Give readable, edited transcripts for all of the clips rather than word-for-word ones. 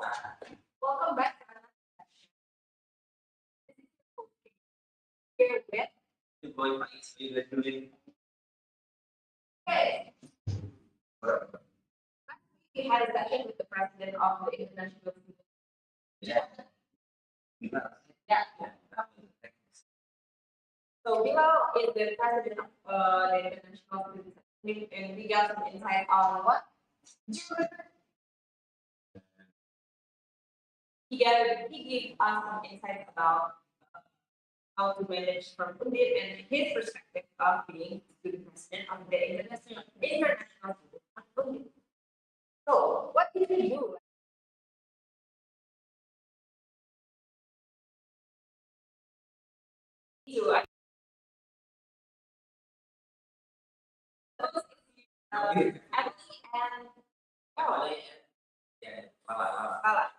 Welcome back to another session. Here with okay. We had a session with the president of the international. Yeah. So Bilal is the president of the international student, and we got some insight on what he gave us some insight about how to manage from Podium and his perspective of being student president of the international student of Podium. So what did he do? You Emily and Carol. Lala.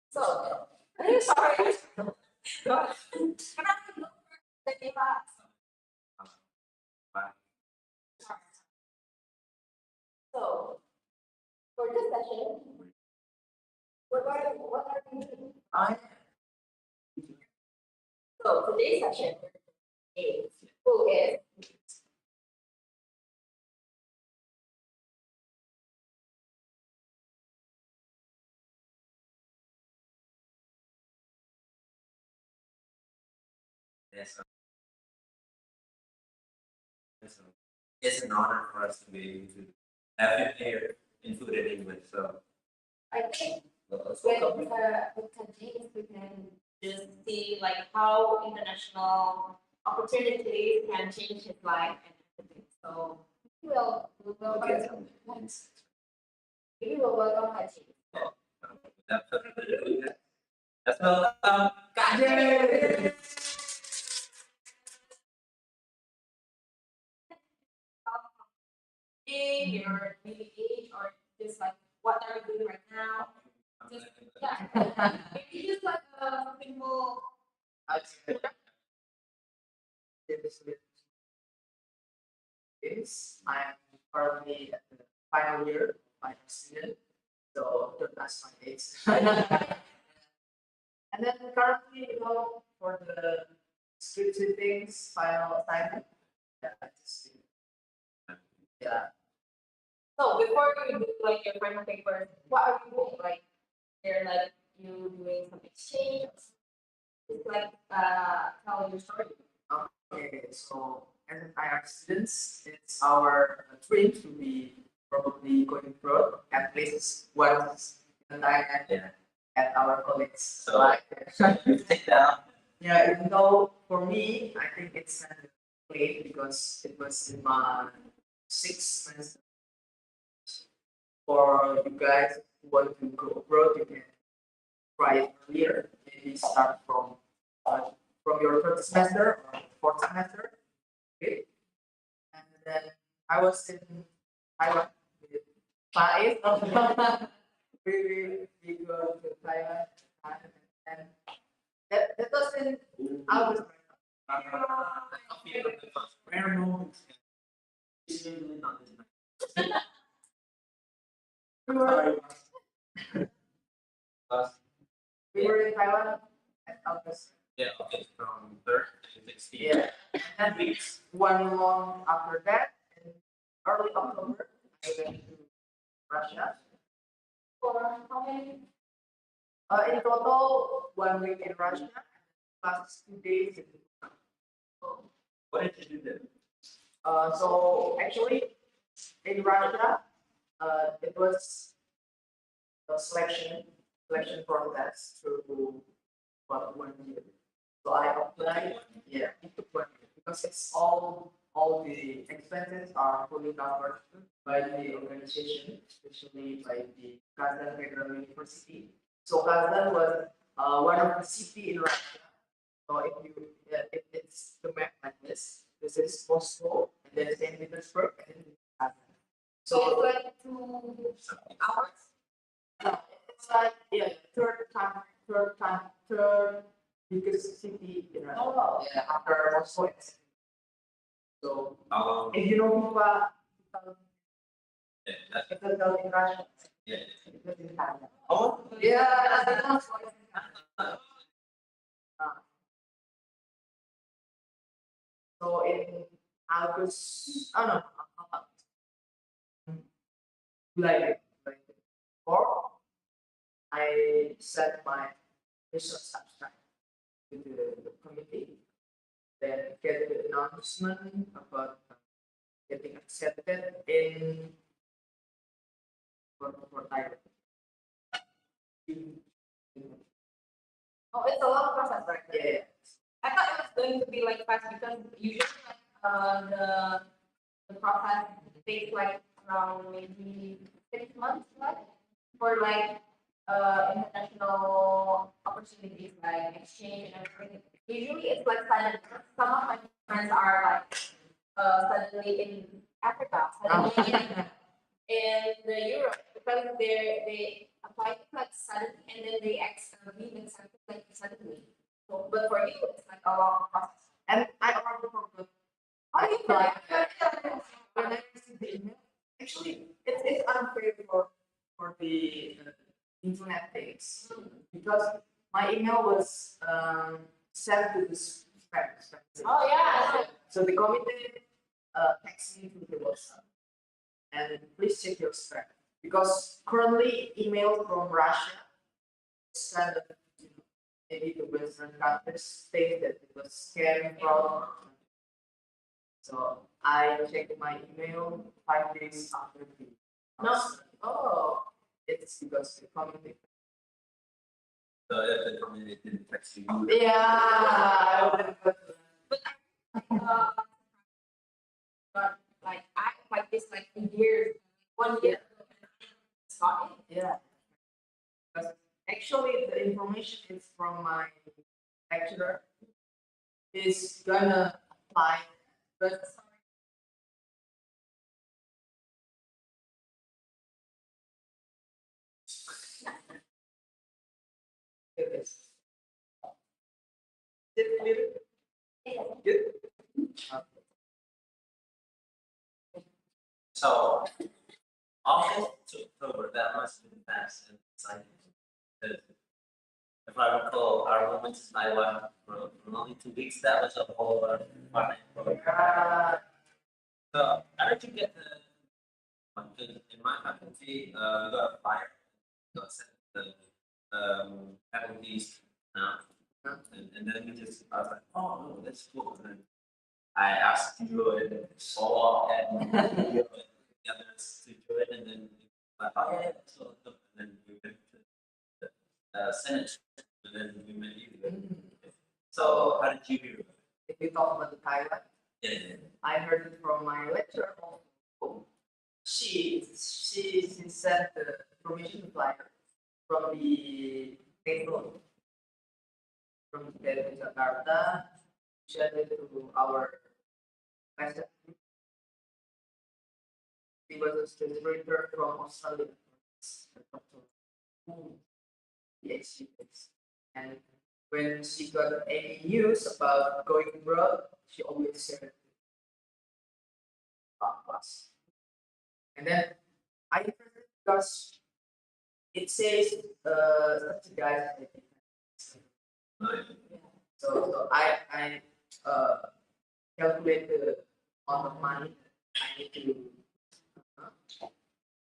So, sorry. Kenapa dulu? Jadi Pak. So, for this session, what are we doing? So today's session is who is It's an honor for us to be able to have him here included in English. So I think let's with welcome. James we can just see like how international opportunities can change his life and everything. So we will Okay. we will welcome Haji. Without further ado, let's welcome Kak James. Your maybe age or just like what are you doing right now? Just yeah. Maybe just like a simple Is I'm currently at the final year of my student, so don't ask my age. And then currently, for the scripted things, final assignment, I just yeah. So before you do like your final paper, what are you doing? Like they're like you doing some exchange, it's like tell your story. Okay, so as an IR students, it's our dream to be probably going abroad at places once in a time at our colleagues. So Like, you take down. yeah, even though for me, I think it's kind of late because it was in my 6 months. For you guys who want to go abroad, you can try it earlier. Maybe start from your third semester or fourth semester. Okay. And then I was in Taiwan with Faiz. We go to Taiwan and that was in August. Rare moments. Usually not this much. Sorry. We were in Taiwan at August. Yeah, okay, from 3rd to 16th. Yeah. And then Weeks. 1 month after that, in early October, I went to Russia. For how many? In total, 1 week in Russia, plus 2 days in. What did you do then? So actually, in Russia, it was a selection process through about 1 year. So I applied, yeah, it took 1 year because it's all the expenses are fully covered by the organization, especially by the Kazan Federal University. So Kazan was one of the city in Russia. So if it's the map like this is Moscow, and then Saint Petersburg, and then Kazan. So it's So like 2 hours. it's like third biggest city in Russia. Oh. Yeah, after Moscow. So How long? if you know Viva, Yeah, that's capital in Russia, Yeah. It was in Thailand. Oh. Yeah, that's why it's in Thailand. So in August, oh no, July 4, I sent my initial subscribe to the committee. Then get the announcement about getting accepted in for Thailand. Oh, it's a long process, right? Yeah. I thought it was going to be like fast because usually like the process takes like around maybe 6 months, right? For like international opportunities like exchange and everything. Usually it's like sudden. Some of my friends are like suddenly in Africa, suddenly in the Europe because they apply it like suddenly and then they leave accepted like suddenly. So, but for you, it's like a long process. And I already forgot. Oh, you Like, forgot. when I received the email, actually, it's unfair for the internet things because my email was sent to the spam. Oh yeah. So the committee texted me to the WhatsApp and please check your spam because currently email from Russia sent maybe to Western countries state that it was scam from. So I checked my email 5 days after the No. announcement. Oh, it's because the committee. So if the community didn't text you. Yeah, I wouldn't put Uh, but like I like this like years, 1 year ago. It's not it. yeah. But actually, the information is from my lecturer. Is gonna apply, but it is. Is it clear? Good. So August to October, that must have been fast and exciting. Because if I recall, our movement to Taiwan for only 2 weeks, that was a whole fun program. So how did you get the one? Because in my faculty, we got a flyer, got sent the faculties now. And then we just, I was like, oh, no, that's cool. And then I asked you and Saul and the others to do it, and then like, oh yeah, so and then we went to the Senate, and then we met you. So how did you hear about If you talk about the Thailand, it? Yeah. I heard it from my lecturer. She sent the information flyer from the Facebook from the Jakarta, shared it to our WhatsApp group. He was a student return from Australia. Yes, she is. And when she got any news about going abroad, she always shared it about us. And then I heard it because it says subsidized education. So I calculate the amount of money I need to,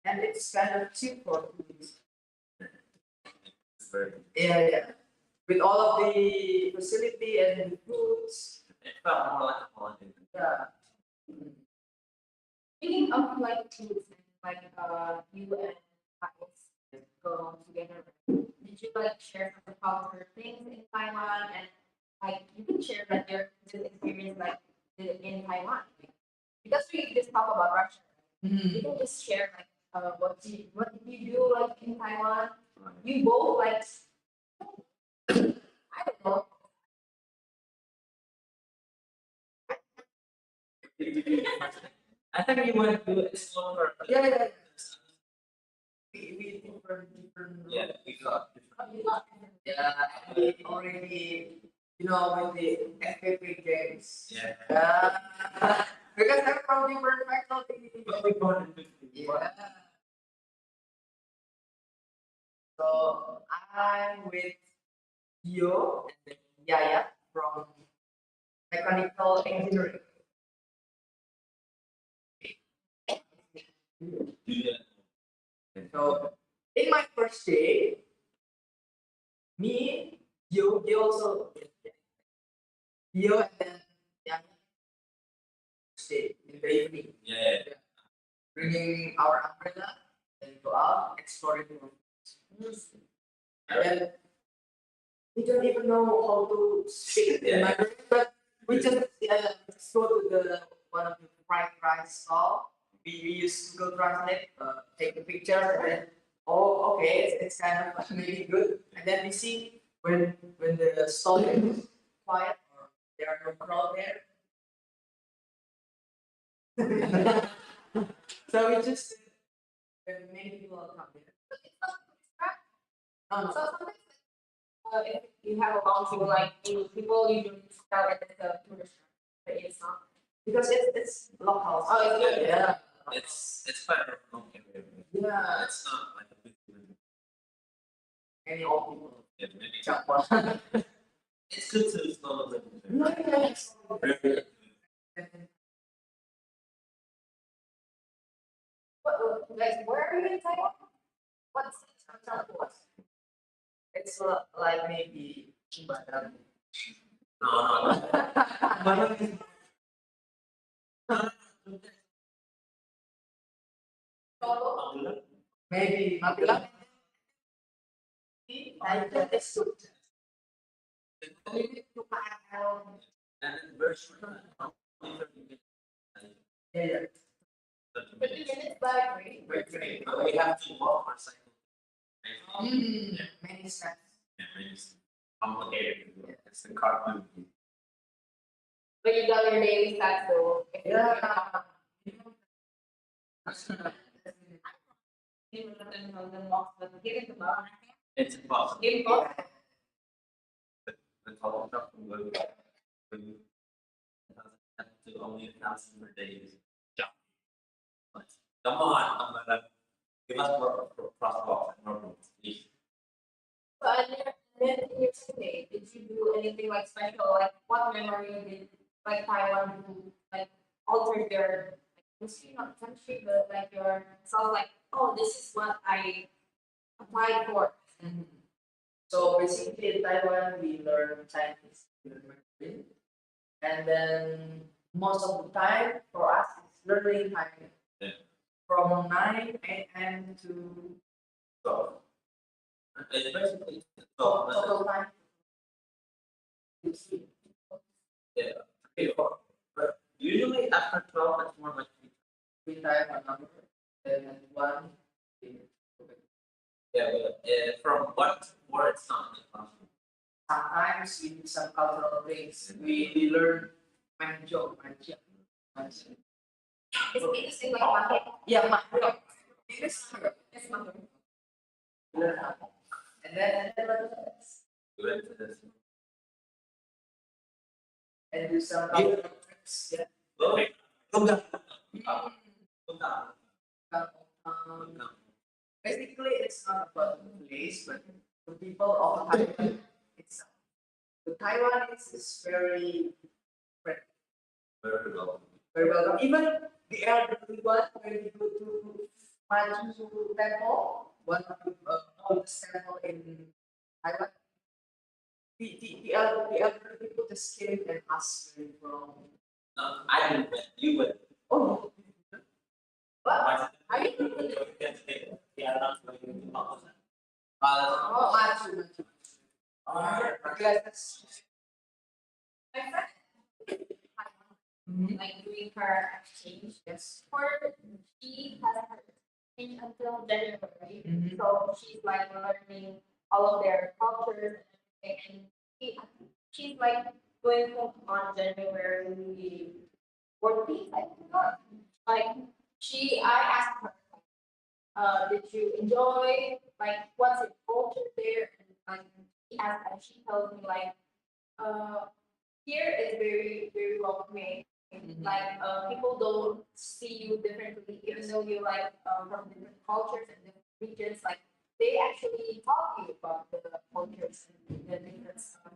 and it's kind of cheap for 2 weeks. Yeah. With all of the facility and the foods. It felt more like a holiday. Yeah. Speaking of like foods and like you and Alex go together, did you like share some culture things in Taiwan and like you can share like your this experience like in Taiwan because we just talk about Russia. You can just share like what did you do like in Taiwan? You both like I don't know. I think you want to explore. Yeah. We different. Yeah, we got different. Yeah, we already, with the FFP games. Yeah. Because I'm from different faculty. But we bonded with Yeah. So I'm with Yo and then Yaya from mechanical engineering. Yeah. So in my first day, me, you also, you and then Yaya stay in the evening, Yeah. bringing our umbrella and go out exploring the rooms. And then we don't even know how to speak in Yeah. Mandarin, but we just go to the one of the fried rice stall. We use Google Translate, take the picture, and then oh okay, it's kind of maybe good. And then we see when the stall is quiet or there are no crowd there. So we just when many people come there. No, no. So sometimes, if you have a long queue, like people usually sell it as a tourist trap, but it's not. Because it's local. Oh, it's good. Yeah. It's quite a remote area. Yeah. It's not like a big city. Many old people. Yeah, maybe. Jump on. It's good to slow down. Yes. Very good. Guys, where are you in Taiwan? What's what's It's like maybe Batam. No. Solo? Maybe Magelang. I think it's soup. And then very short time. Only 30 minutes. Yeah. 30 50 minutes. minutes by train. Very great. But we have to walk or cycle. Many steps. Yeah, it's complicated. It's the car movie. But you've done your daily stats though. Yeah. It's impossible. The total shop will have to only 1,000 per day. Jump. Come on, I'm gonna give us more crosswalks and more routes, please. So then in your stay, did you do anything like special? Like what memory did like Taiwan do like alter your history, not country, but like your self like, oh, this is what I applied for. So basically in Taiwan we learn Chinese, we learn Mandarin, and then most of the time for us it's learning time. Yeah. From 9 a.m. to So, it's basically, total time. yeah, okay, but usually after 12, it's more like, We type a number, then one. yeah, but from what words not in the classroom. Sometimes we do some cultural things. We learn manjo. It's interesting like market. Yeah, manjo. It's market. Learn how. And then We went to this. and do some cultural tricks. Yeah. Okay. Come down. Um, basically, it's not about the place, but the people of Taiwan itself. The Taiwanese is very friendly, Very well. very welcome. Even the elderly one, when we go to Maju Temple, one of the oldest temple in Taiwan, the elderly people just came and asked where you're from. No, I didn't, but you would. Oh, What? I didn't. Yeah, not going to follow that. oh, Maju. Alright, that's My friend like doing her exchange yes. for she has her exchange until January. Mhm. So she's like learning all of their cultures and everything. And she's like going on January 14th, I think. Like I asked her, did you enjoy like what's your culture there? And like she tells me like, here is very welcoming. Like people don't see you differently, even though you're like from different cultures and different regions. Like they actually taught you about the cultures and the difference of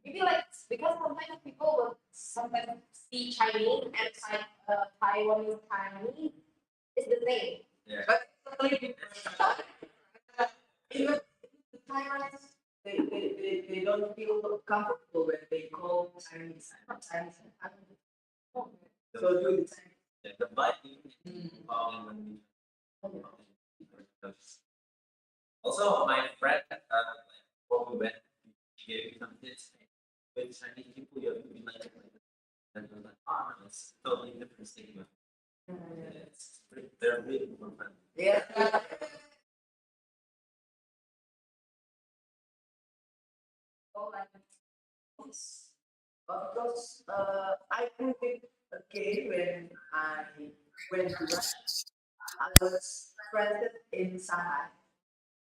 maybe like because sometimes people will sometimes see Chinese and like Taiwanese Chinese is the same. Yeah. But it's totally different. Even the Taiwanese, they don't feel comfortable when they call Chinese Chinese. So do the same. Yeah, the vibe you fall in when you also my friend before we went he gave me some tips with Chinese people you have to be like and I was like, oh no, it's totally different stigma. Yeah, they're really more friendly. Yeah. Oh, like Yes. Of course, I think it okay when I went to Russia. I was stranded in Shanghai.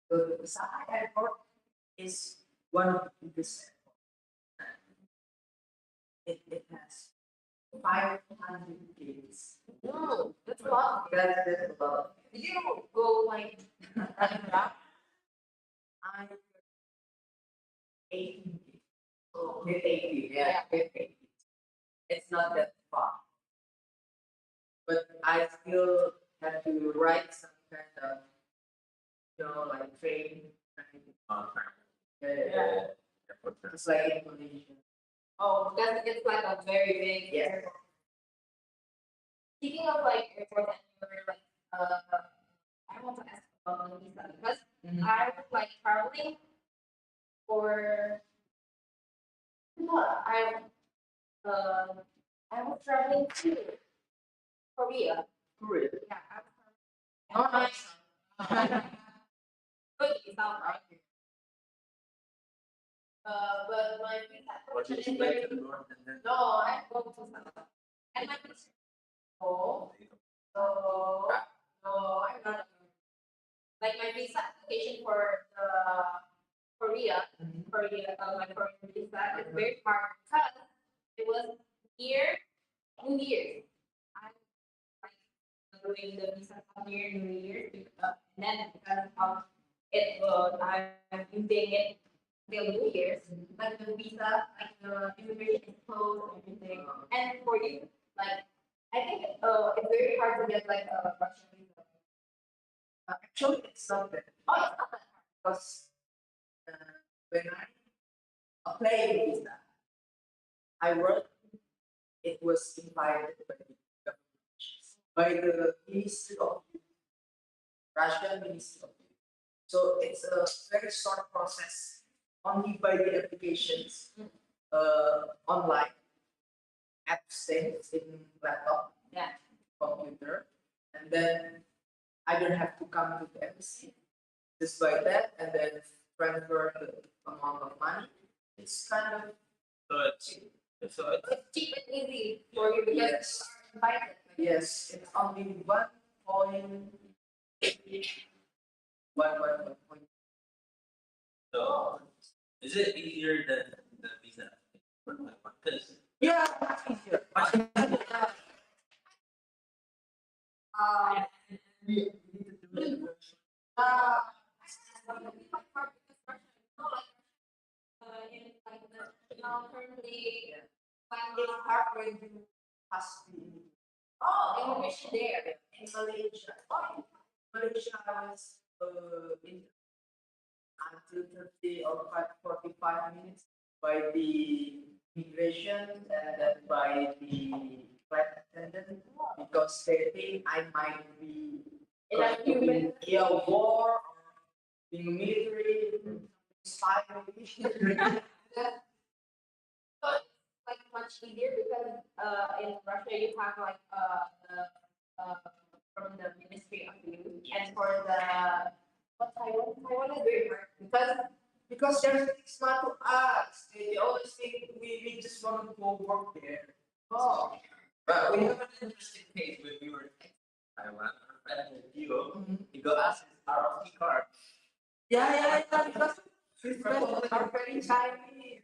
The Shanghai airport is one of the biggest airports. It has 500 gates. no, that's a lot. That's a lot. Did you go like around? I 18 gates. Oh, with 18, yeah, with 18. It's not that far. But I still have to write some kind of, like train. Yeah, yeah, yeah. Airport It's like Indonesia. Oh, because it's like a very big Yes. airport. Speaking of like airport and you're like I want to ask about the visa because Mhm. I was like traveling for no, I was traveling to Korea. Korea. Yeah, I was Oh, traveling. nice. Good, it's not right. But my visa Or did application you is go very to the north and then no, I go to South. And my visa. Oh, no, I'm not. Like my visa application for the Korea, my Korean visa is very hard because it was near New Year's. I'm like doing the visa near New Year's, and then because of it, I'm using it till New Year's. Like the visa, like the immigration is closed and everything. And for you, like I think it's very hard to get like a Russian visa. Actually, it's not that Oh, it's not that hard. because when I applied visa, I wrote it was invited by the government, by the Ministry of Russian Ministry of Youth. So it's a very short process, only by the applications online, apps in laptop, Yeah. computer, and then I don't have to come to the embassy. Just by that, and then transfer the amount of money. It's kind of so it's It's cheap and easy for you because Yes. you are invited. yes, it's only 1.1 point. so is it easier than the visa? Because Yeah, much easier. Uh, We need to do it. uh, currently, It's hard when you pass the immigration there. in Malaysia. Malaysia was in until 30 or 45 minutes by the immigration and then by the flight attendant because they think I might be In a few minutes. war or being military spy maybe. So it's like much easier because in Russia you have like from the Ministry of Youth and for the Taiwan is very hard Because they're smart to us. They always think we just want to go work there. oh but we have an interesting case when we were in Taiwan. Our friend Dio, he got us his ROT card. Yeah. Because these people are very Chinese.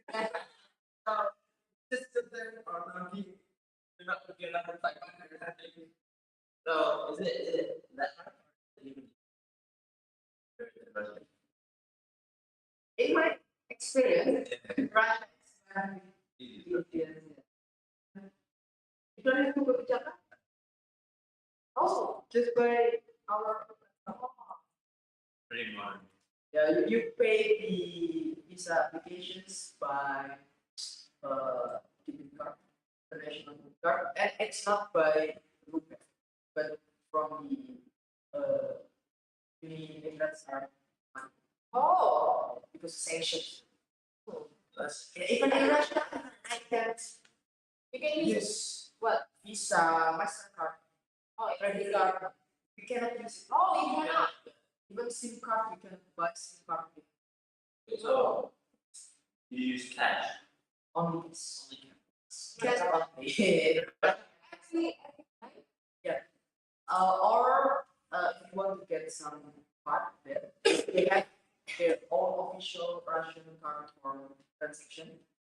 Just sit there or no, you're not looking at number 500 or something. So is it that hard? Even experience. Russia expand with Europeans. Itu kebijakan. Also, just by our. Pretty modern. Yeah, you pay the visa applications by debit card, international debit card, and it's not by Rupiah, but from the Emirates are Oh, because sanctions. That's Even in Russia, I can't you can use use what? Visa, Mastercard, Oh, credit card. You cannot use it. Oh, you cannot. Even SIM card, you can buy SIM card with so you use cash. only this. Only cash. Cash only. Actually, Or if you want to get some card, they have their own official Russian card for transaction,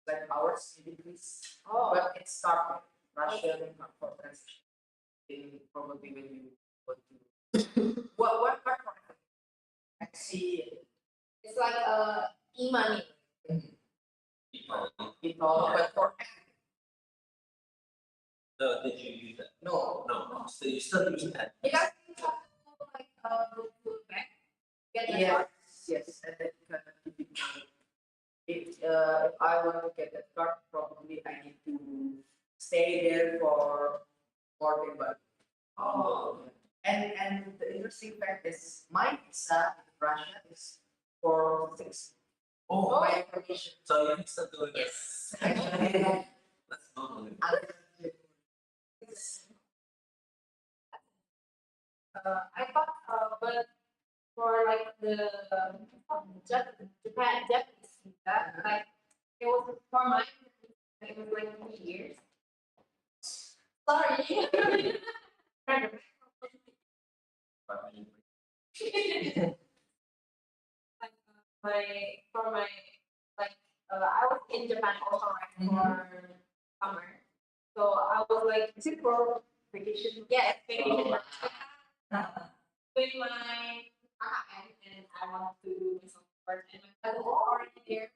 like ours in Greece. oh, But it's started Russian card for transaction. Probably when you want to. What card for? I see it's like e-money. People. it all, but for So did you use that? no. No. So you still use that? Because you have to like go to the bank, get the Yes, card. yes, and then kind of keep it going. If I want to get that card, probably I need to stay there for more than 1 month. Oh. And the interesting fact is my visa in Russia is for 6. Oh, My information. so you can still do it. Yes. That's normally. I thought, but for like the Japanese visa, like it was for mine, it was like 3 years. Sorry. Like, for my like I was in Japan also right for summer, so I was like, is it for vacation? Yeah, it's vacation. With my kakak and I want to do my support and my cousin is already there.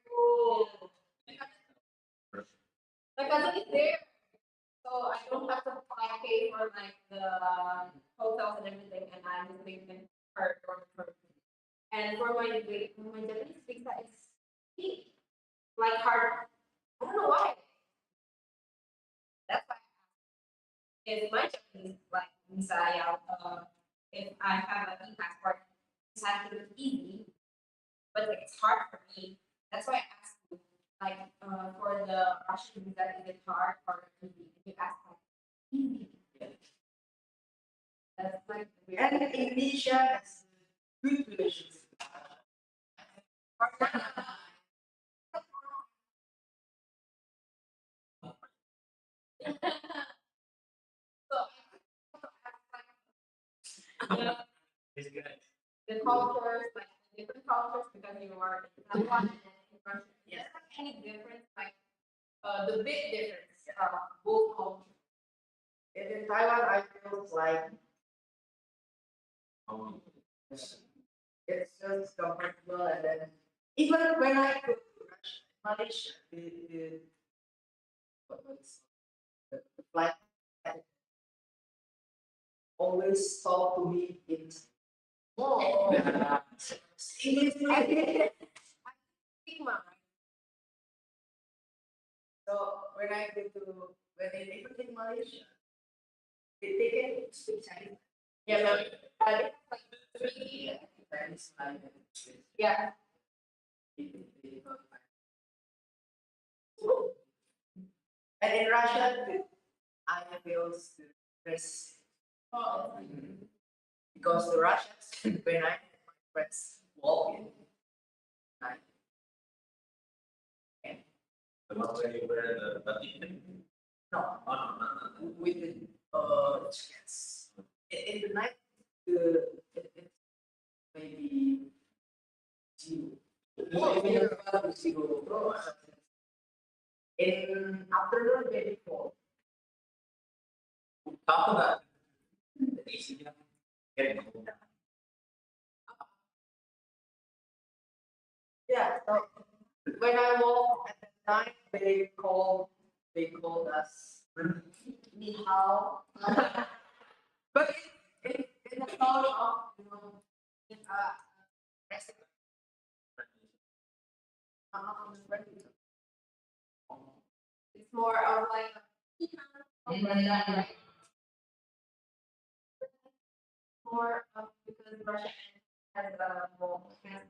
My cousin is there, so I don't have to like pay for like the hotels and everything, and I'm just paying her for. And for my Japanese visa, it's cheap. Like hard. I don't know why. That's why if my Japanese like visa, yeah, if I have an e-passport, it's actually easy, but it's hard for me. That's why I asked you, like, for the Russian visa, is it hard or easy? If you ask like easy, that's like the weird. And Indonesia has good relations. So the, It's good. the cultures, like the different cultures, because you are in Taiwan and in Russia. Is there any difference, like the big difference from both cultures? In Taiwan, I feel like it's just comfortable, and then even when I go to Russia, Malaysia, the flight always talk to me in Oh, English. stigma, right? So when I go to when they live in Malaysia, they can speak Chinese. Yeah, no, they have like three, Chinese like yeah. and in Russia, I feel stress Oh, because the Russians, when I and my friends walk in, I The one where you wear the batik thing? no, Oh, no. with the chance. In the night, it maybe 0. Even if 0. In afternoon, maybe 4. Talk about the easy getting cold. Yeah, so when I walked at the time, they called us Ni Hao. But in the tone of, respect, friendly. It's more of like like that, right? More of because Russia has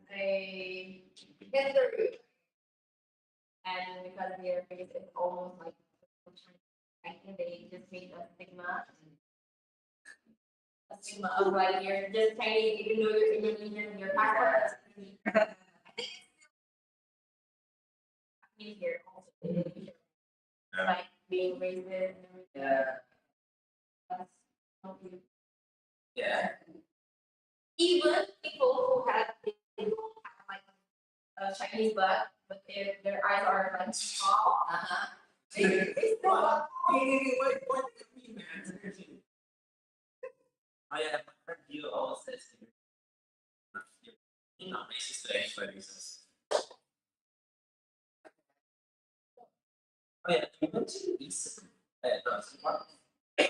a history, and because their face is almost like I think they just made a stigma of like you're just Chinese, even though you're Indonesian, your passport is Chinese. I think it's here also. Like being racist and everything. Yeah. That's not good. Yeah. Even people who have they don't have like a Chinese blood, but their eyes are like small. They still have Wait, what do you mean, man? Oh yeah, I heard you always says you're not racist to anybody. So. Oh yeah, you went to East. No, it's part. So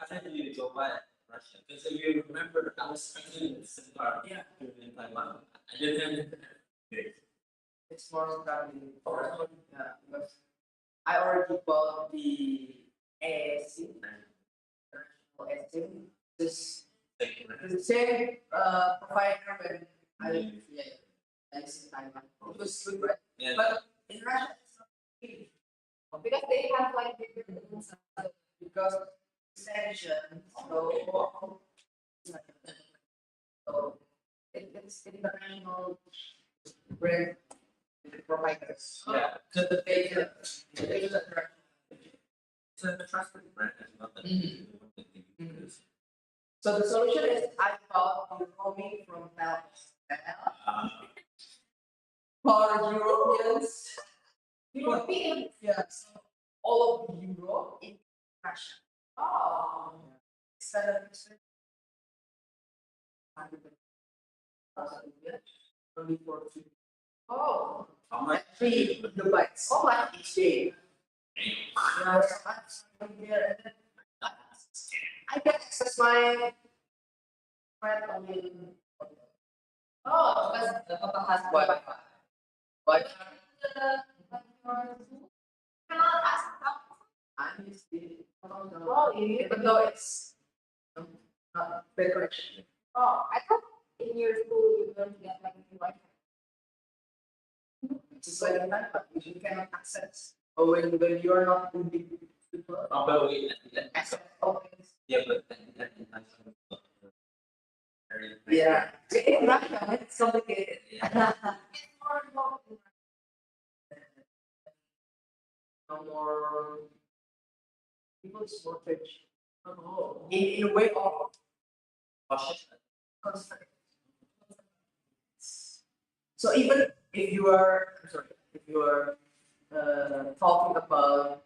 I had to go by Russia because if you remember, I was spending in the part. Yeah. In Taiwan, I didn't have. It's more probably yeah, because I already bought the ASC, international ASC. This the same provider when I in Taiwan. It was good, right? Yeah. But in Russia, it's not good because they have like different because extension. So it's international brand providers. Yeah. So the data, It's a trusted brand as well. so the solution is I bought the roaming from Telcel for Europeans. European. Yeah, so all of Europe in Russia. Oh. Only for three. Oh. How much? 3 gigabytes. Oh my. Each day. Yeah, so I'm here and then I can access my friend only Oh, because the papa has Wi-Fi. But cannot ask how. I'm used to it. Oh, Even though it's not bad connection. Oh, I thought in your school you're going to get like a Wi-Fi. It's like that, but you cannot access. Or when you are not in big people, Oh, but wait, access all things. yeah, but then Yeah. In Russia, it's complicated. Yeah. It's more involved in No more people is more rich. In a way of constant. So even if you are, I'm sorry, if you are talking about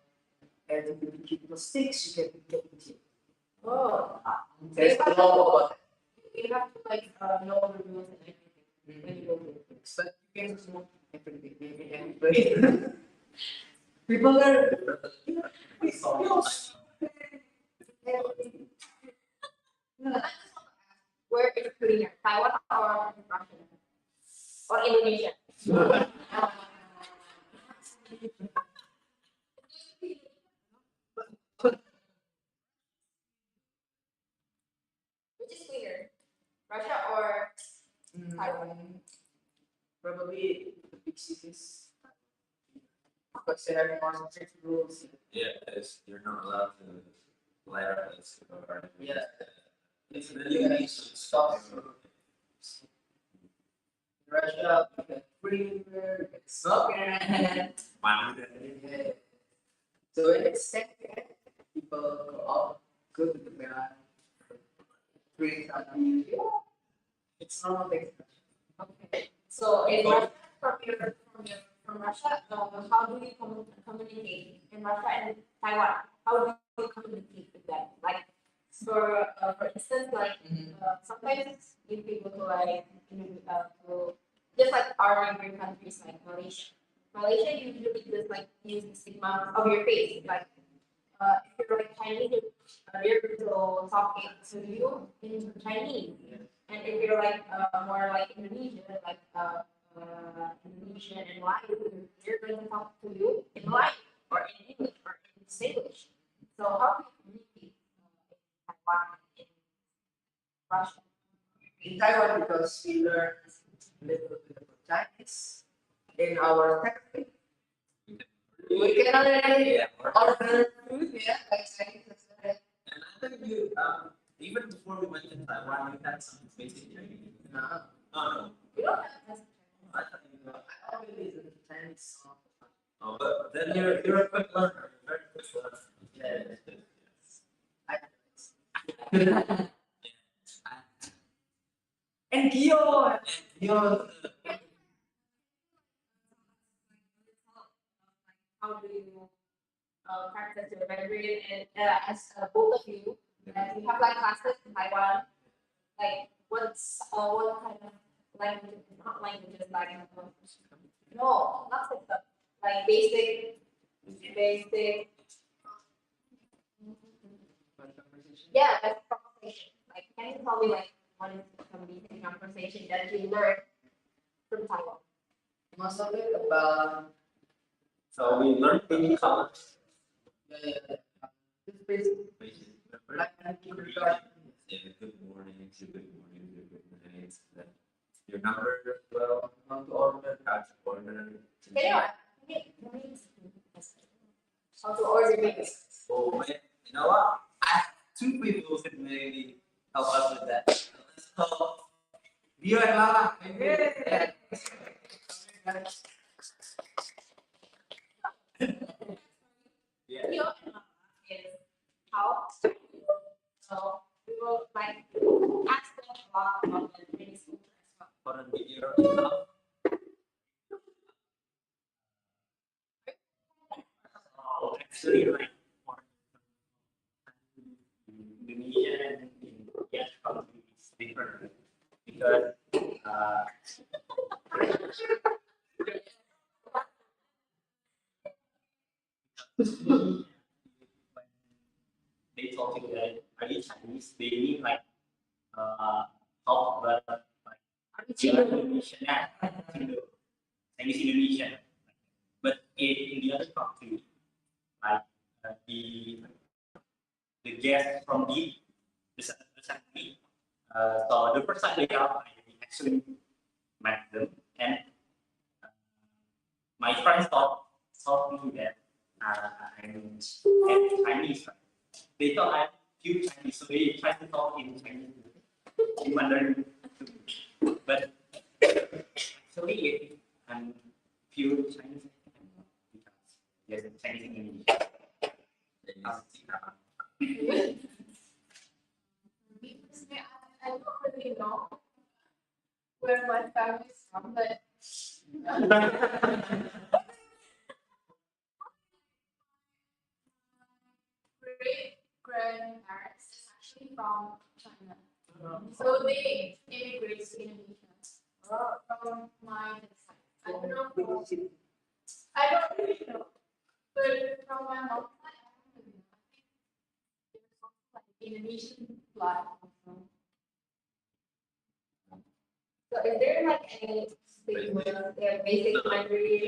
LGBTQ plus six, you can get into it. Oh. There's a law about You have to like know the rules and everything when you go to it, but you can smoke everything, anybody. People are. where is cleaner, Taiwan or Russia or Indonesia? Which is cleaner, Russia or Taiwan? Probably the big cities. Because they have more strict rules. Yeah, because you're not allowed to light up a cigar. Yeah. It's really neat to stop. Russia, you get free beer, you get soccer. So it's second, people go out, go to the bar, drink something. It's normal thing. Okay. So in Russia, from Russia, how do you communicate in Russia and Taiwan? How do you communicate with them? Like for instance, like sometimes if people go like to just like our neighboring countries like Malaysia. Malaysia usually just like use the stigma of your face. Like if you're like Chinese, they're going to talk to you in Chinese. And if you're like more like Indonesian, like Indonesian and Melayu, they're going to talk to you in Melayu or in English or in Singlish. So how do you communicate in Taiwan and in Russia? In Taiwan, because we learn a little bit of Chinese in our textbook. We can already order food, yeah, like Chinese restaurant. And I think you, even before we went to Taiwan, we had some basic Chinese. No, No, We don't have this. I thought you know. I always listen to Chinese song. Oh, but then you're a quick learner, very quick learner. Yeah. Yeah. And Gio, And you're, How do you practice your Mandarin? And as both of you, as you have like classes in Taiwan, like what kind of language, not languages, like no, not system, like basic, yeah, like conversation. Like, can you tell me like what is some basic conversation that you learned from Taiwan? most of it about so we learned the colors. this basic like kindergarten. Yeah, good morning, good night. Your number, well, How to order. how to order. How to order meals. Oh, man, you know what? I have two people who can maybe help us with that. Let's call Dio and Lala. Yeah. Yeah. Video is how. So we will like ask them a lot about the training school as well. For a video. Oh, actually, like for Indonesia and India, probably it's different because when they talk to you, are you Chinese? They mean like talk but like you're Indonesian, yeah, Chinese Indonesian. But in the other country, like the guests from the country. So the first time they come, I actually met them, and uh, my friends thought me that I'm Chinese. Right? They thought I'm pure Chinese, so they tried to talk in Chinese, in Mandarin. But actually, I'm pure Chinese because there's a Chinese in Indonesia. Me personally, I don't really know where my family is from, but great grandparents is actually from China. So they immigrated to Indonesia from my side. I don't know. I don't really know. But from my mom's side, I don't really know. I think there's also like Indonesian blood also. So is there like any stigma, basic Mandarin?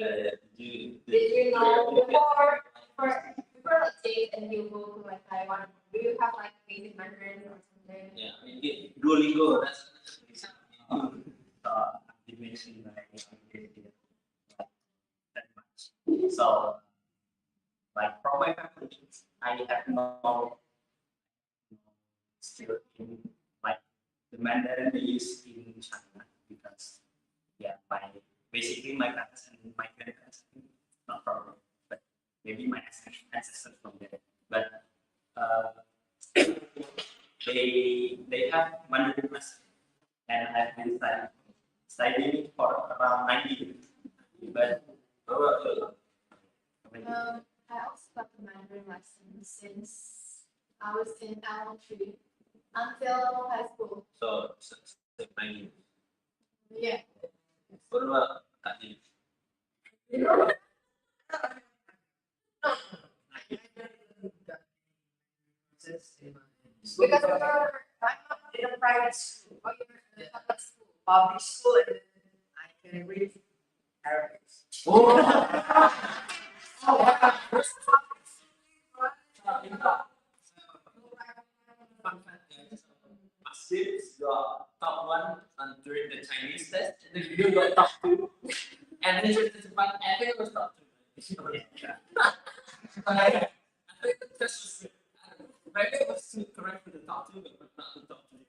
Yeah. Did you know before like Jade and you go to like Taiwan, do you have like basic Mandarin or something? Yeah, I mean, Duolingo, that's You mentioned that I did that much. So, like from my family, I have no still in like the Mandarin they use in China because basically my parents and my grandparents not from, but maybe my ancestors from there. But they have Mandarin class, and I've been studying it for around 90 years. But I also got the Mandarin lesson since I was in elementary until high school. so 90. Yeah. Berdua tadi. Because you're I'm not in a private school, or you're in a public school, and then I can read Arabic. Fun fact, guys. Masif got top one on during the Chinese test, and then you got top two, and then just about Epic was top two. I think the test was good. Maybe it was too correct for the top two, but not the top three.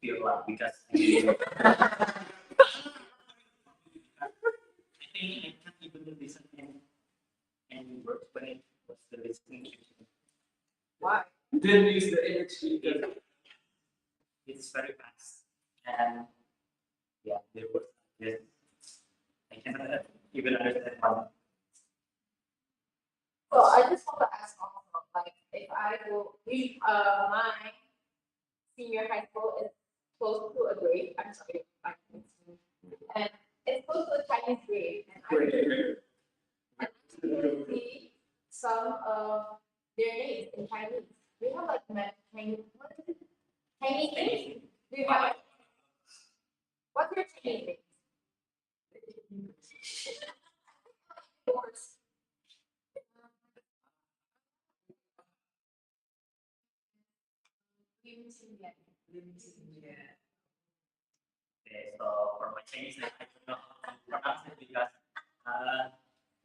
Feel like because I think I can't even listen any words when it was the listening. Why? Didn't use the energy. It's very fast and yeah, there was yes. I cannot even understand one. So I just want to ask also, like, if I go, my senior high school is close to a grade. I'm sorry, and it's close to a Chinese grade, and I see some of their names in Chinese. We have like Chinese, what is it? Chinese names. Do you have? What's your Chinese name? Yours. Okay, so for my Chinese name, I don't know how to pronounce it because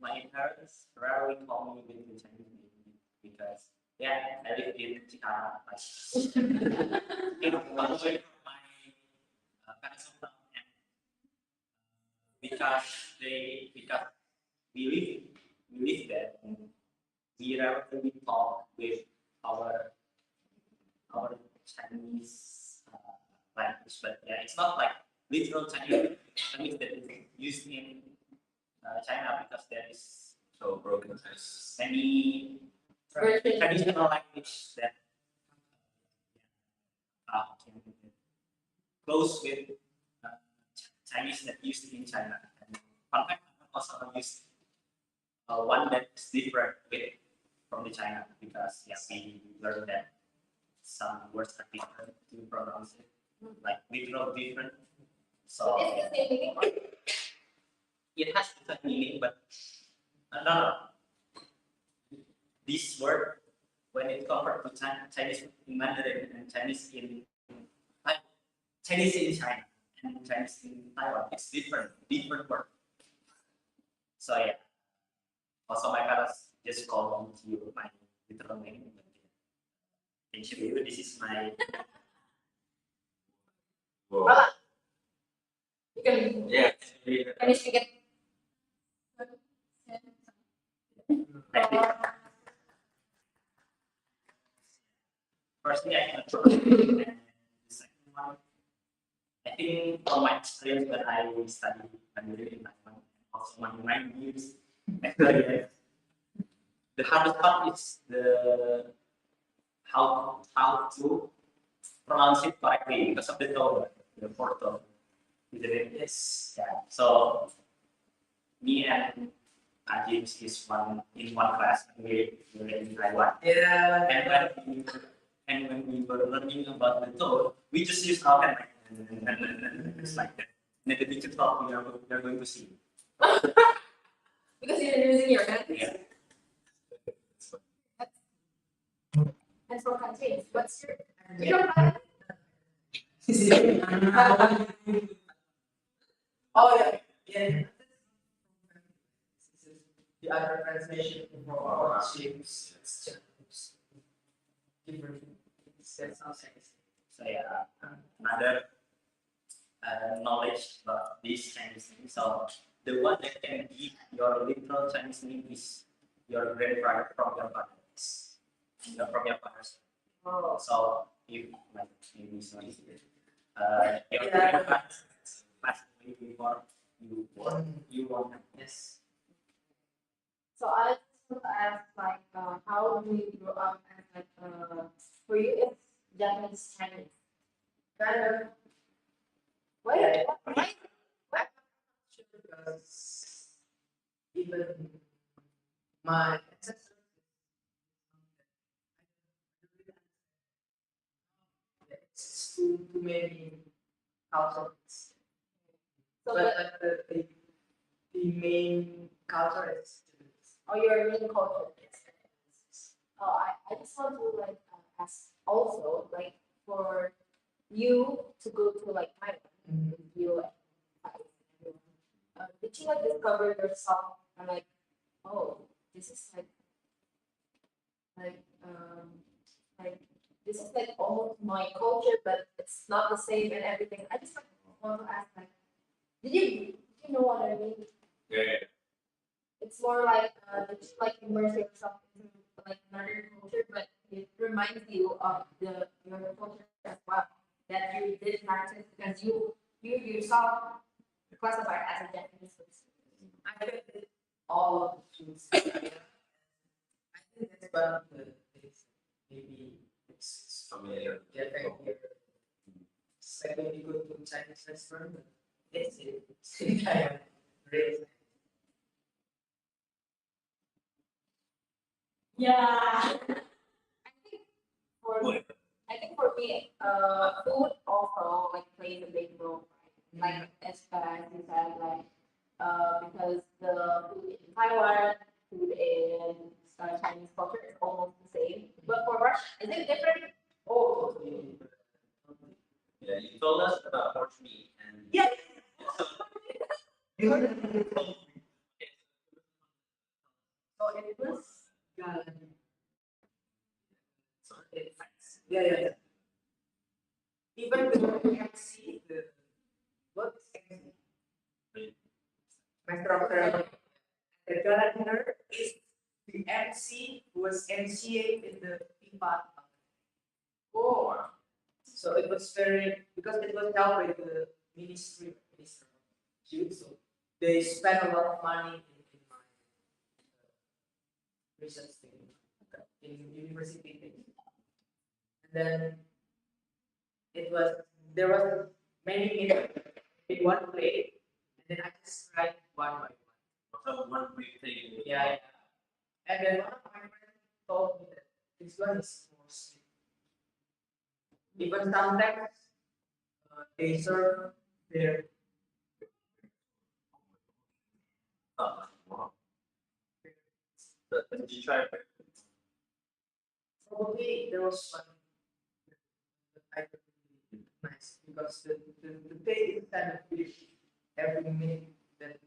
my parents rarely call me with the Chinese name because yeah, I live in Jakarta, like in one way from my parents' hometown, and because we live there, and we rarely talk with our our Chinese language, but yeah, it's not like literal Chinese language that is used in China because there is So broken. many Versions. traditional language that can close with Chinese that used in China. And fun fact, I also used one that is different with from the China because yeah, we learned that some words are different to pronounce it, like literal different. So It's the same meaning. it has different meaning, but no. This word, when it convert to Chinese in Mandarin and Chinese in Chinese in China and Chinese in Taiwan, it's different word. So yeah. Also, my parents just call me to my literal name. Thank you. This is my Whoa. You can Yeah. speak it. I think firstly I control and the second one I think from my experience when I study Mandarin in Taiwan, also my 9 years experience, the hardest part is the how to pronounce it correctly because of the tone, the fourth tone. Isn't it? Yes. Yeah. So me and James is in one class when we were in Taiwan. Yeah. And when we were learning about the tone, we just use our hand like it's like that. And then the teacher thought we are going to see. Because you're using your hands. Yeah. And for countries, what's your? You don't have Oh yeah. Yeah. The other translation for our shapes, different. That's not sense. So yeah, another knowledge about this Chinese name. So the one that can give your literal Chinese name is your grandfather from your parents. From your parents. Oh. So if like maybe sorry, your Yeah. grandfather passed away before you born. Yes. So I just want to ask, like, how do you grow up and like, for you it's Japanese Chinese? Kind of. What? my ancestors. It's too many cultures. So But the, the main culture is or your main culture. I just want to like ask also like for you to go to like Thailand, you did you like discover yourself and oh this is like like this is like almost my culture but it's not the same and everything. I just like want to ask like did you know what I mean? Yeah. It's more like did you like immerse yourself into like another culture, but it reminds you of your culture as well that you did practice because you yourself classify as a Japanese person. I think all of the foods. I think that's one of the things maybe it's Familiar. different here. It's like when you go to a Chinese restaurant, but it's kind of real. Yeah. For Good. I think for me, food also like plays a big role, right? Like as you said, like because the food in Taiwan, food in Chinese culture is almost the same. But for Russia, is it different? Oh, Yeah, you told us about horse meat and. Yeah. so it was yeah, yeah, yeah. Even the MC, what MC? Master of Ceremony. The calendar is the MC who was MCA in the FIFA. Oh, so it was very because it was held by the minister of youth, so they spent a lot of money in my research thing, in university thing. And then it was there was many minutes in one plate, and then I just tried one by one. So one big thing. Yeah, yeah. And then one of my friends told me that this one is more sweet. Even sometimes they serve their Oh, wow. But did you try it? probably there was one that I could really nice because the taste is kind of fish every minute that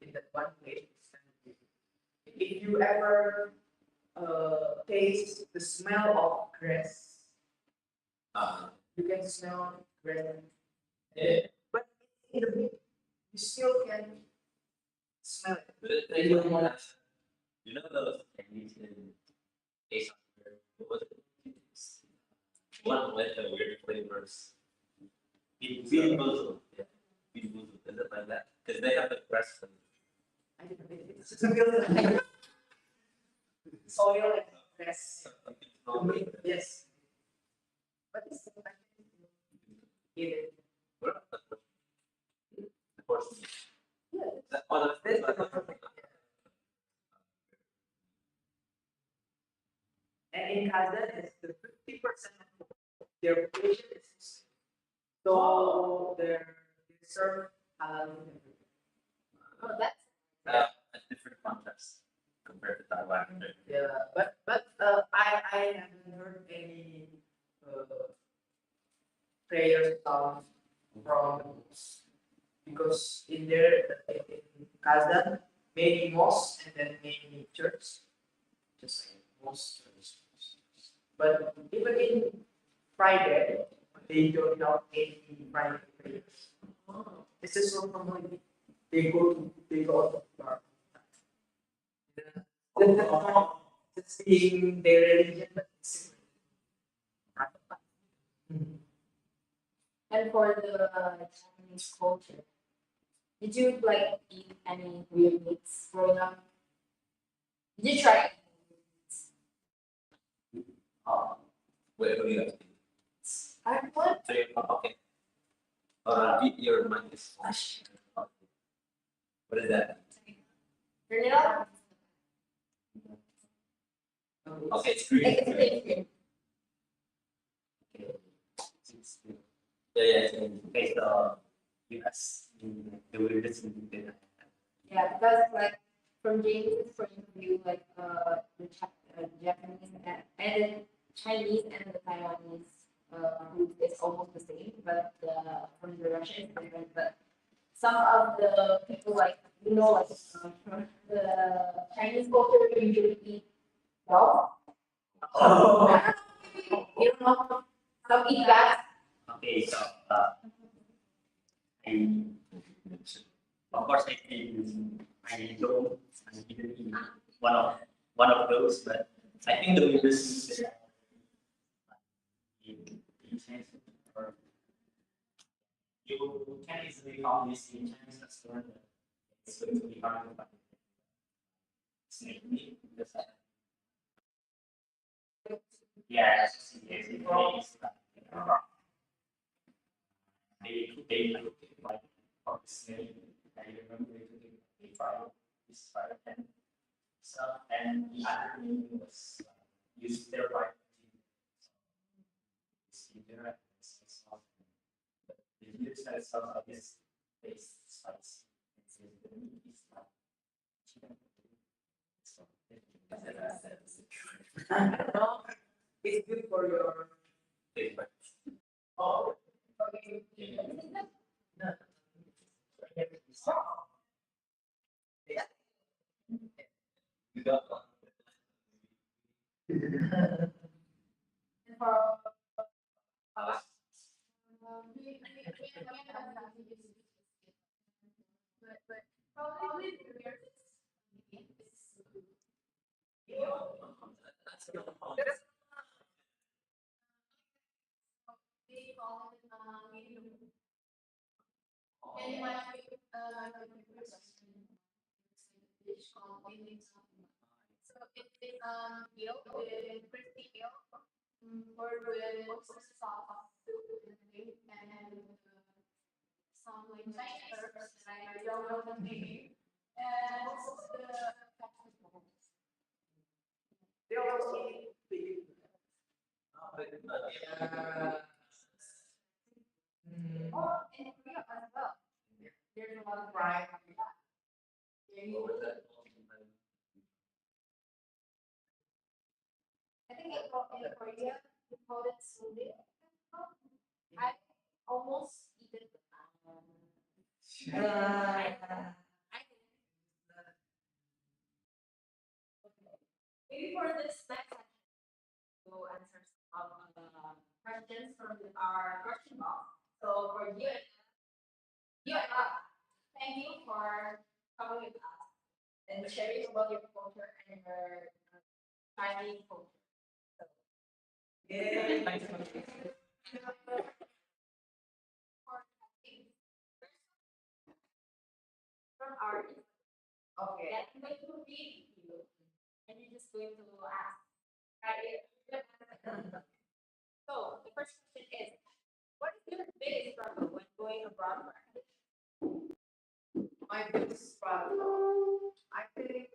in that one plate is kind of fish. If you ever taste the smell of grass, you can smell grass. Yeah. But in the mid, you still can smell it. But they don't want us. You know those candies in Ace Hardware? What was it? One with the weird flavors. Bean boozled. Yeah. Bean boozled. Is it like that? Because they have the breast flavor. I don't know. It's just a feeling. Soil and grass. Yes. But it's the fact that you eat it. Of course. Yeah. That's one of the things. And in Kazan, it's the 50% of their population is Muslim. So they serve halal. Oh, that's A different context compared to Taiwan. Yeah, but I haven't heard any prayer song from because in there in Kazan many mosques and then many church, just like most churches. But even in Friday, they don't have any Friday prayers. It's just so normally they go to bar. It's being their religion, but it's and for the Japanese culture. Did you like eat any weird meats growing up? Did you try? Wait, what do you guys think? I what? So, okay. Your mic is flash. What is that? Turn it off. Okay, it's green. It's green. Yeah, yeah, it's green. Okay, so US, the weirdest in the Yeah, because like from James' point of view, like the Japanese and the Chinese and the Taiwanese food is almost the same, but from the Russian is different. But some of the people like like the Chinese culture usually eat dog. Oh. You don't know some eat bats. Okay, so I of course I didn't eat one of those, but I think the weirdest is or you can easily found this in Chinese restaurant. But it's going to be hard to find. Snake meat, because yes, yes, it is. They cook it like for the snake. I remember they cook it they fry this fry and stuff, and the other meat was use their fry. It's either it's not. But the use that stuff of this taste spicy. It's the meat is like chicken. So It's good for your. Favorite. Oh. You got one. But probably the weirdest is That's good. they call it medium. And my favorite restaurant is a dish called Podium. So it's veal with crispy veal, or with oyster sauce soup and some like Chinese herbs that I don't know the name, and also the vegetables. They also eat big. Oh, and Korea as well. There's a lot of fried. I think in Korea we call it sundae. I almost eat it. Maybe for this next section, we'll answer some questions from our question box. So for you, thank you for coming with us and sharing about your culture and your Chinese culture. So, Yeah. from our Okay. that I'm going to read you, and you're just going to ask. Right? So the first question is, what is your biggest struggle when going abroad for academics? My biggest problem, I think,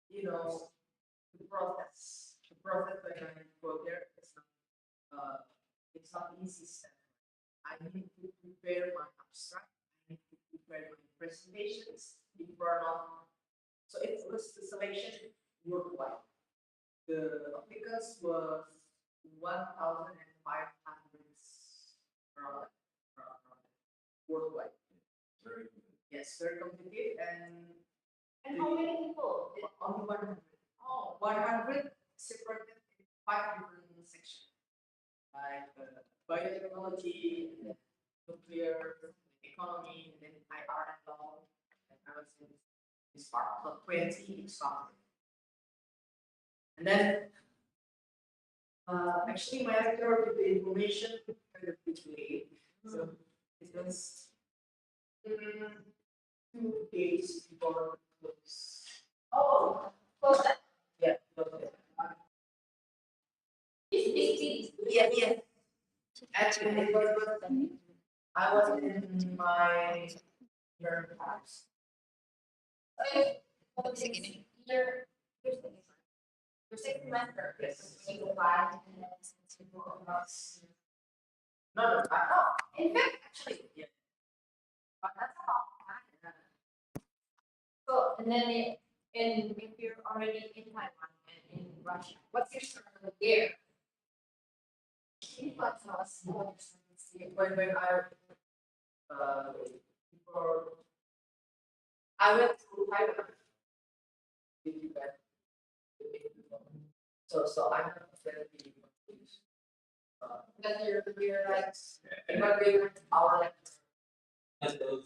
the process. The process when I go there is it's not easy step. I need to prepare my abstract. I need to prepare my presentations in front of. So it was the selection worldwide. The applicants was 1,500 product worldwide. Yes, very competitive And how many people? only 100. Oh, 100 separated in 5 different sections, like biotechnology, and then nuclear, economy, and then IR and law. And I was in this part, so 20 each subject. And then, actually, my editor did the information kind of quickly. So it was 2 days before close. oh, close that. Yeah, close. Yeah. Actually, it was I was in my third house. Year Your second semester. Yes. When you go back and then you go across. No, no, I know. In fact, actually, Yeah. but that's a long time. So, and then if you're already in Taiwan and in Russia, what's your struggle there? Can you tell us what your struggles there? When before I went to Taiwan with you guys. So I'm not very confused. Because you're like, But we went our And those,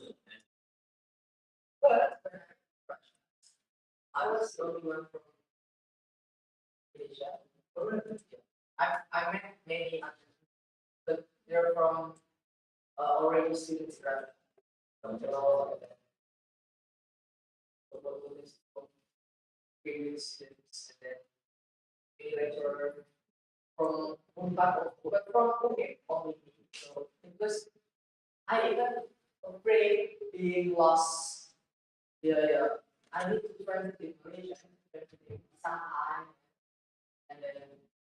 but I was the only one from Asia. I met many others, but they're from already students right? Previous students and then we later from Unpad, but from Phuket only. So because I even afraid being lost. Yeah. I need to try to take Malaysia in Shanghai, and then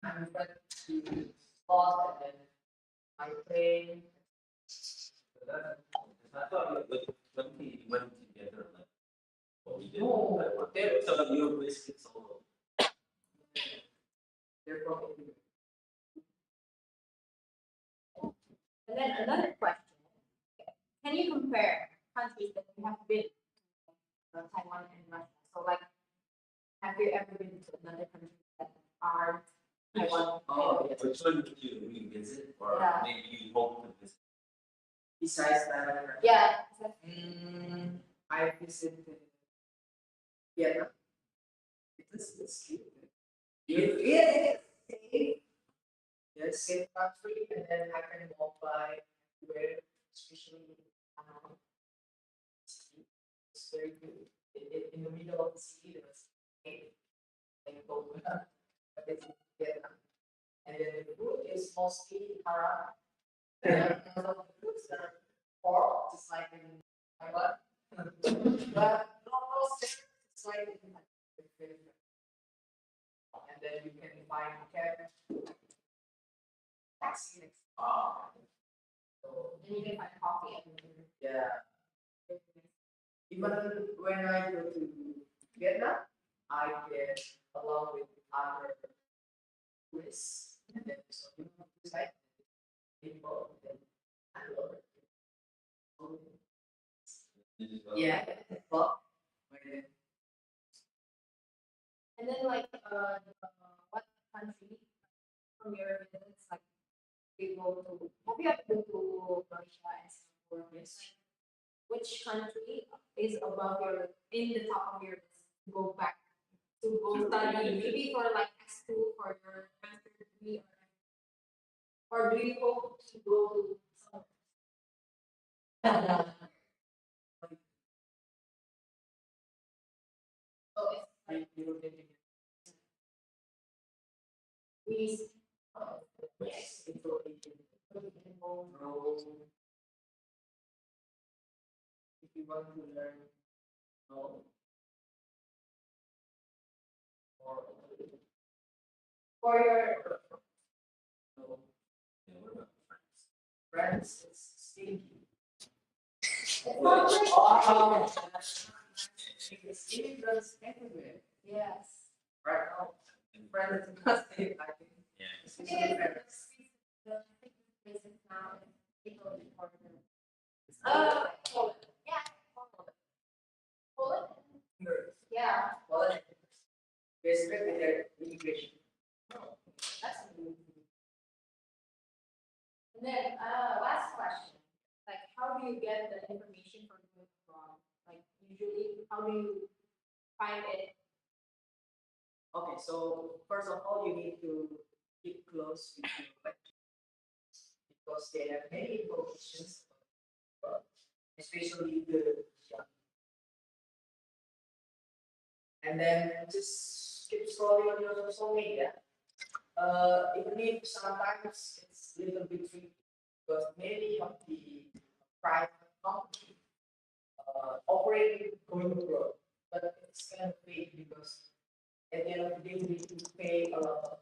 I'm trying to lost, and then my plane. I thought when we went together, like, what we did. No, they're So you basically solo. they're from India. and then another question. Can you compare countries that you have been to, Taiwan and Russia? So like, have you ever been to another country that are Taiwan? Oh, yes. Which one did you revisit, or Yeah. maybe you hope to visit? Besides that, Yeah. I visited Vietnam. It's cute. Yeah, yes, safe country, and then I can walk by where, especially it's very good. In the middle of the city, there was a go but it's in Vietnam. And then the food is mostly haram. And most of the foods are pork, just like in Taiwan. But almost it's like in and then you can buy a cab, taxi next. So And you can find coffee everywhere. yeah, even when I go to Vietnam, I get along with other tourists, and then so it's like people, and I love it. Yeah, well, And then like, what country from your visits, like, you go to, have you ever been to Russia and Singapore? Yes. Like, which country is above your, in the top of your list to go back, to go study, maybe for like S2 for your master's degree, or do you hope to go to somewhere? So it's Greece, yes, it's okay. Rome. If you want to learn, no. Or for your, no. Yeah, what about France? France is stinky. it's not like, Oh, it's immigrants everywhere. yes. Right now, France is disgusting, I think. Yeah. Especially Paris. The places now in Italy or Poland. Yeah, Poland. Poland? Yeah, Well, respect with their immigration. that's amazing. And then, last question, like, how do you get the information from going abroad? Like, usually, how do you find it? Okay, so first of all, you need to keep close with your lecturers because they have many informations, especially the young. And then just keep scrolling on your social media. Even if sometimes it's a little bit tricky because many of the private companies operate going abroad, but it's kind of fake because at the end of the day, you need to pay a lot.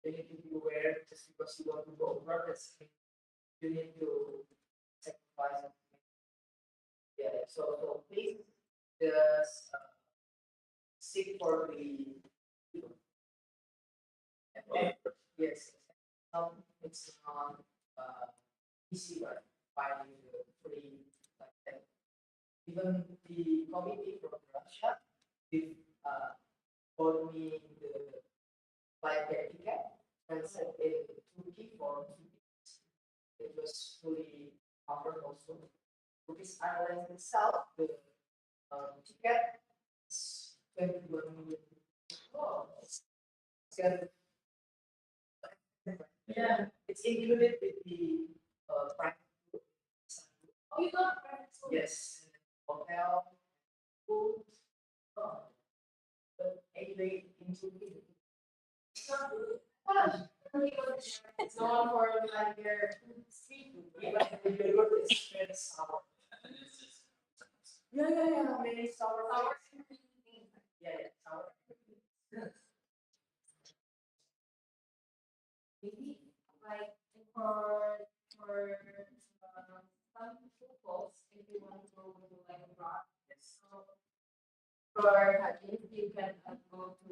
You need to be aware just because you want to go abroad, that's you need to sacrifice something. Yeah, so please just seek for the and, yes, it's not easy, right? Finding the free like that. Even the committee from Russia, they told me the flight ticket and said in Turkey for 2 weeks. It was fully covered also. Turkish Airlines itself, the ticket is 21 million. Oh, it's good. Yeah, it's included with the private. Oh, you got private school? Yes, hotel, food, but anyway, into it. It's known for like their street food, right? Even the yogurt is very sour. And it's just. Yeah, many sour. Sour. Yeah, sour. Maybe like for some folks, if you want to go to like abroad, so for Hajj, you can go to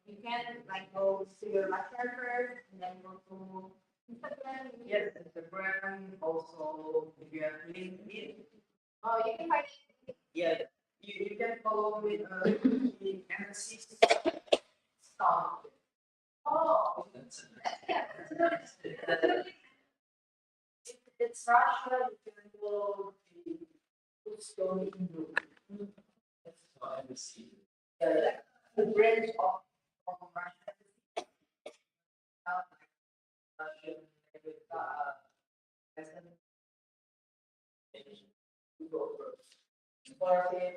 you can like go to your lecture first and then go to Instagram. Yes, Instagram also, if you have LinkedIn, Oh, you can find yeah, you can follow with the embassy stuff. oh That's it. yeah. If it's Russia, you can follow the food story in Europe. So I will see. Yeah, the branch of Russia. Russian, as an for him.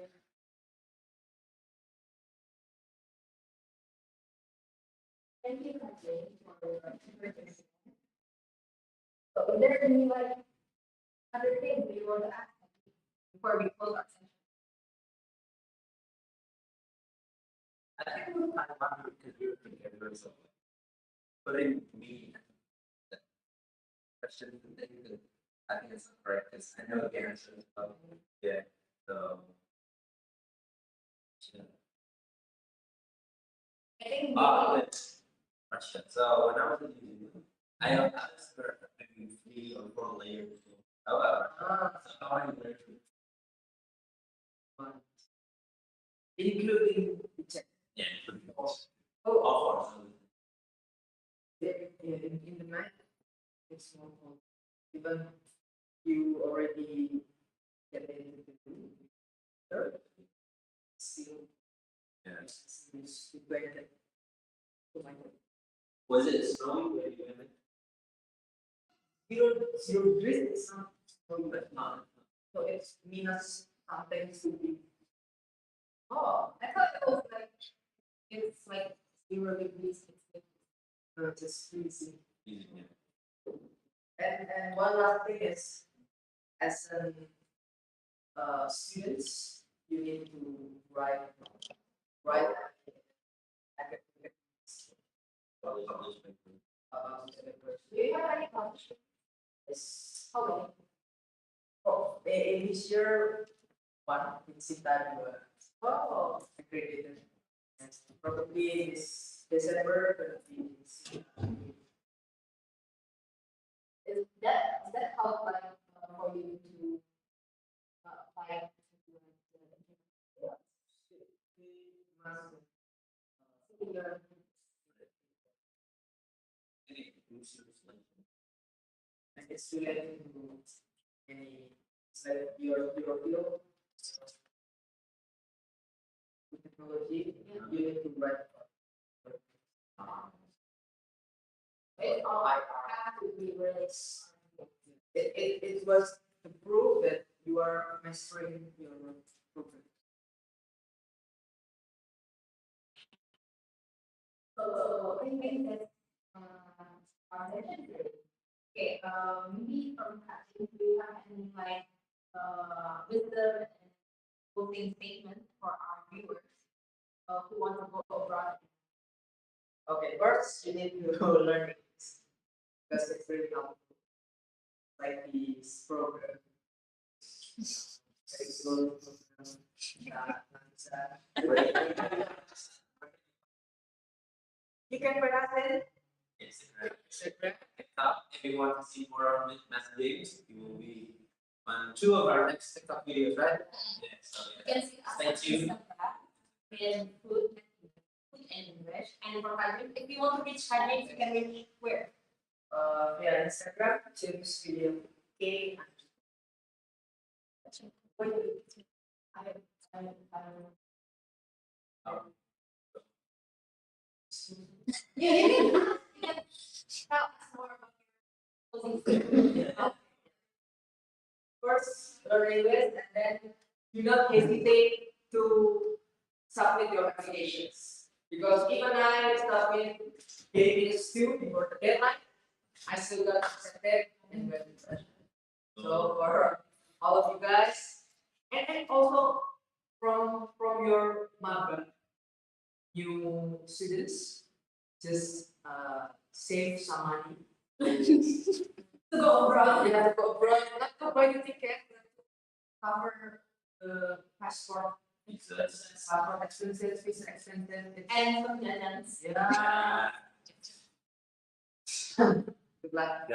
Thank you, Hajj, for your so is there any like other things that you want to ask before we close our session? I think I wonder because we were together or something. Putting me the question thing that I think it's correct because I know the answer. Yeah. So. Yeah. I think Wait. Question. So when I was in New I asked for maybe 3 or 4 layers. However, so how many layers? Including the check. Yeah, including those. Oh, All four. in the night, it's more fun. Even you already get into the third, still, Yeah. it's like, oh my god. Was it snowing where you went? Zero degree is not snowing, but Not. so it's minus something to be. oh, I thought it was like it's like 0 degrees. Just freezing. Easy. And one last thing is, as an students, you need to write academic Probably published by. Do you have any questions? Yes. Okay. Oh, in this year, one it's in that you are accredited. And probably this December, but Does that help like for you to apply to your Any issues like. and it's related to any, it's like your field, technology, you need to write. it all have to be really It was to prove that you are mastering your program. so I think that our session today. Okay, maybe from Kathy, do you have any like wisdom and closing statement for our viewers? who want to go abroad. Okay, first you need to learn English because it's really helpful. Like this program, very good program. You can pronounce it. Instagram, TikTok. If you want to see more of math games, you will be on 2 of our next TikTok videos, right? Yeah, so You can see us Stay on tuned. Instagram in food and English. And for Podium, if you want to reach Podium, you can reach where? Yeah, Instagram, Tim's video. K. You can tell us more about your closing statement. First, learn English, and then do not hesitate to submit your applications. Because even I submit English too before the deadline, I still got accepted and got impression. So for all of you guys, and also from your magang, new students, just save some money. To go abroad. You have to go abroad, not to buy the ticket, but to cover the passport, passport expenses, visa expenses. And some legends. Yeah. Good luck.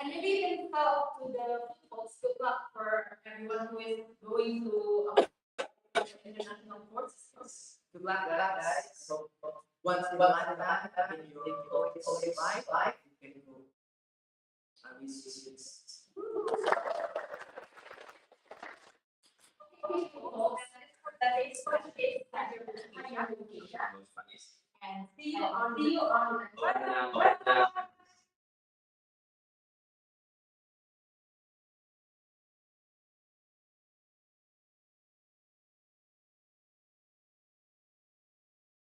And maybe you can tell to the folks, good luck for everyone who is going to international courses. Good luck, guys. So once in lifetime in your only life, you can go. I wish you this. Okay, folks, that is for today's application. And see you on the Oh, now.